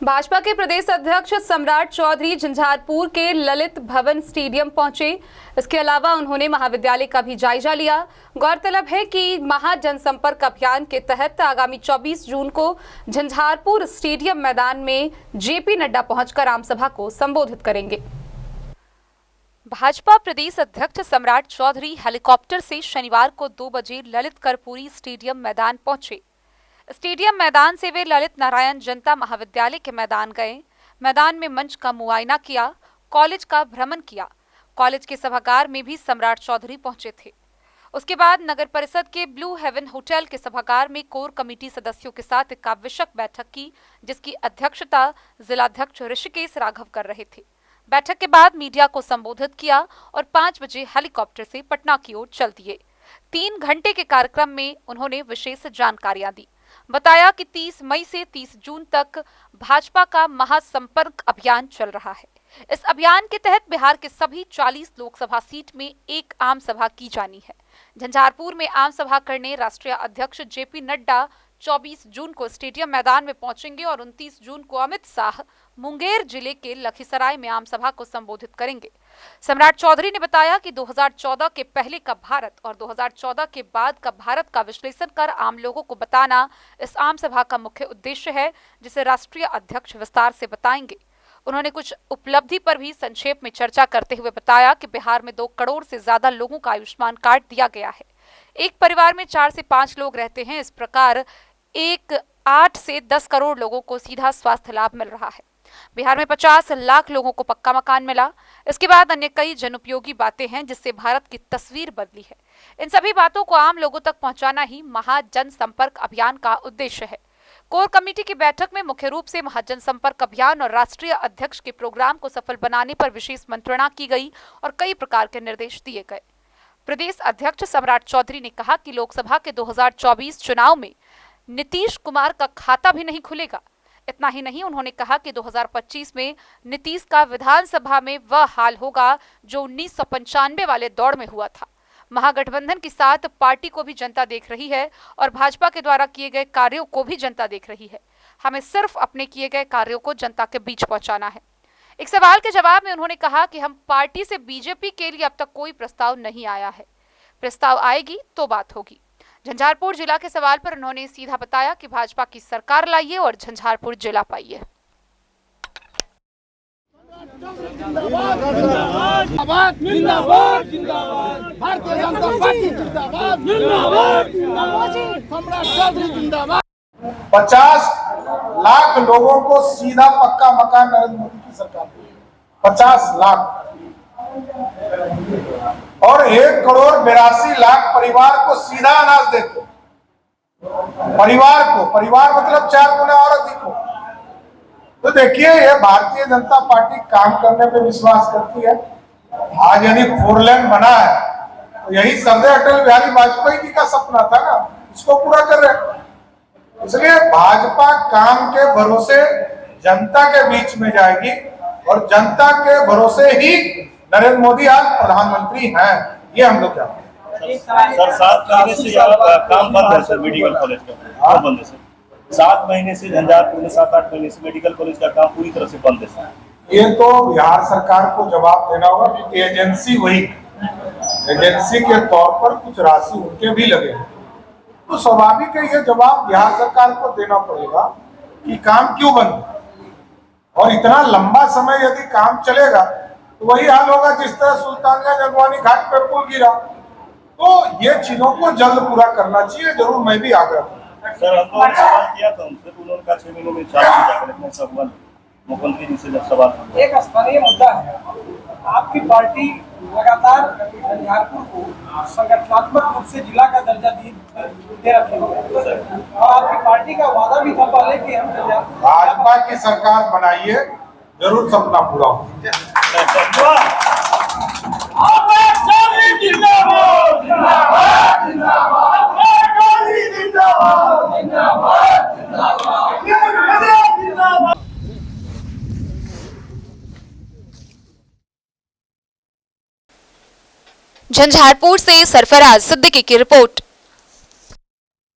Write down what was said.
भाजपा के प्रदेश अध्यक्ष सम्राट चौधरी झंझारपुर के ललित भवन स्टेडियम पहुंचे। इसके अलावा उन्होंने महाविद्यालय का भी जायजा लिया। गौरतलब है कि महाजनसंपर्क अभियान के तहत आगामी 24 जून को झंझारपुर स्टेडियम मैदान में जेपी नड्डा पहुंचकर आमसभा को संबोधित करेंगे। भाजपा प्रदेश अध्यक्ष सम्राट चौधरी हेलीकॉप्टर से शनिवार को 2 बजे ललित कर्पूरी स्टेडियम मैदान पहुंचे। स्टेडियम मैदान से वे ललित नारायण जनता महाविद्यालय के मैदान गए। मैदान में मंच का मुआयना किया, कॉलेज का भ्रमण किया। कॉलेज के सभागार में भी सम्राट चौधरी पहुंचे थे। उसके बाद नगर परिषद के ब्लू हेवन होटल के सभागार में कोर कमेटी सदस्यों के साथ एक आवश्यक बैठक की, जिसकी अध्यक्षता जिलाध्यक्ष ऋषिकेश राघव कर रहे थे। बैठक के बाद मीडिया को संबोधित किया और 5 बजे हेलीकॉप्टर से पटना की ओर चल दिए। 3 घंटे के कार्यक्रम में उन्होंने विशेष जानकारियां दी। बताया कि 30 मई से 30 जून तक भाजपा का महासंपर्क अभियान चल रहा है। इस अभियान के तहत बिहार के सभी 40 लोकसभा सीट में एक आम सभा की जानी है। झंझारपुर में आम सभा करने राष्ट्रीय अध्यक्ष जेपी नड्डा 24 जून को स्टेडियम मैदान में पहुंचेंगे और 29 जून को अमित शाह मुंगेर जिले के लखीसराय में आम सभा को संबोधित करेंगे। सम्राट चौधरी ने बताया कि 2014 के पहले का भारत और 2014 के बाद का भारत का विश्लेषण कर आम लोगों को बताना इस आम सभा का मुख्य उद्देश्य है, जिसे राष्ट्रीय अध्यक्ष विस्तार से बताएंगे। उन्होंने कुछ उपलब्धि पर भी संक्षेप में चर्चा करते हुए बताया कि बिहार में 2 करोड़ से ज्यादा लोगों का आयुष्मान कार्ड दिया गया है। एक परिवार में 4 से 5 लोग रहते हैं। इस प्रकार 8 से 10 करोड़ लोगों को सीधा स्वास्थ्य लाभ मिल रहा है। बिहार में 50 लाख लोगों को पक्का मकान मिला। इसके बाद अन्य कई जनउपयोगी बातें हैं, जिससे भारत की तस्वीर बदली है। इन सभी बातों को आम लोगों तक पहुंचाना ही महाजनसंपर्क अभियान का उद्देश्य है। कोर कमेटी की बैठक में मुख्य रूप से महाजनसंपर्क अभियान और राष्ट्रीय अध्यक्ष के प्रोग्राम को सफल बनाने पर विशेष मंत्रणा की गई और कई प्रकार के निर्देश दिए गए। प्रदेश अध्यक्ष सम्राट चौधरी ने कहा कि लोकसभा के 2024 चुनाव में नीतीश कुमार का खाता भी नहीं खुलेगा। इतना ही नहीं, उन्होंने कहा कि 2025 में नीतीश का विधानसभा में वह हाल होगा जो 1995 वाले दौर में हुआ था। महागठबंधन के साथ पार्टी को भी जनता देख रही है और भाजपा के द्वारा किए गए कार्यों को भी जनता देख रही है। हमें सिर्फ अपने किए गए कार्यों को जनता के बीच पहुंचाना है। एक सवाल के जवाब में उन्होंने कहा कि हम पार्टी से बीजेपी के लिए अब तक कोई प्रस्ताव नहीं आया है। प्रस्ताव आएगी तो बात होगी। झंझारपुर जिला के सवाल पर उन्होंने सीधा बताया कि भाजपा की सरकार लाइए और झंझारपुर जिला पाइए। भारतीय जनता पार्टी जिंदाबाद, जिंदाबाद, जिंदाबाद। 50 लाख लोगों को सीधा पक्का मकान नरेंद्र मोदी की सरकार, 50 लाख और 1 करोड़ 82 लाख परिवार को सीधा अनाज देते। परिवार को, परिवार मतलब 4 गुना और अधिक हो। तो देखिए, ये भारतीय जनता पार्टी काम करने पे विश्वास करती है। आज यदि 4 लेन बना है तो यही सरदार अटल बिहारी वाजपेयी जी का सपना था ना, इसको पूरा कर रहे हैं। इसलिए भाजपा काम के भरोसे जनता के बीच में जाएगी और जनता के भरोसे ही नरेंद्र मोदी आज प्रधानमंत्री हैं। ये हम लोग चाहते हैं। सर 7 महीने से काम बंद है सर, मेडिकल कॉलेज का बंद है सर। 7 महीने से झंझारपुर में 7-8 महीने से मेडिकल कॉलेज का काम पूरी तरह से बंद है सर। ये तो बिहार सरकार को जवाब देना होगा, क्योंकि एजेंसी वही, एजेंसी के तौर पर कुछ राशि उनके भी लगे, तो स्वाभाविक है ये जवाब बिहार सरकार को देना पड़ेगा कि काम क्यों बंद है। और इतना लंबा समय यदि काम चलेगा तो वही हाल होगा जिस तरह सुल्तानगंज अगवानी घाट पर पुल गिरा। तो ये चीजों को जल्द पूरा करना चाहिए, जरूर मैं भी आग्रह करूँ। सर हमको सवाल किया था उनसे, उन्होंने कहा 6 महीनों में चालू मुख्यमंत्री जी से जब सवाल। एक स्थानीय मुद्दा है, आपकी पार्टी लगातार झंझारपुर को संगठनात्मक रूप से जिला का दर्जा दे रखी है और आपकी पार्टी का वादा भी था पहले कि हम भाजपा की सरकार बनाइए, जरूर सपना पूरा होगा। झंझारपुर से सरफराज सिद्दीकी की रिपोर्ट।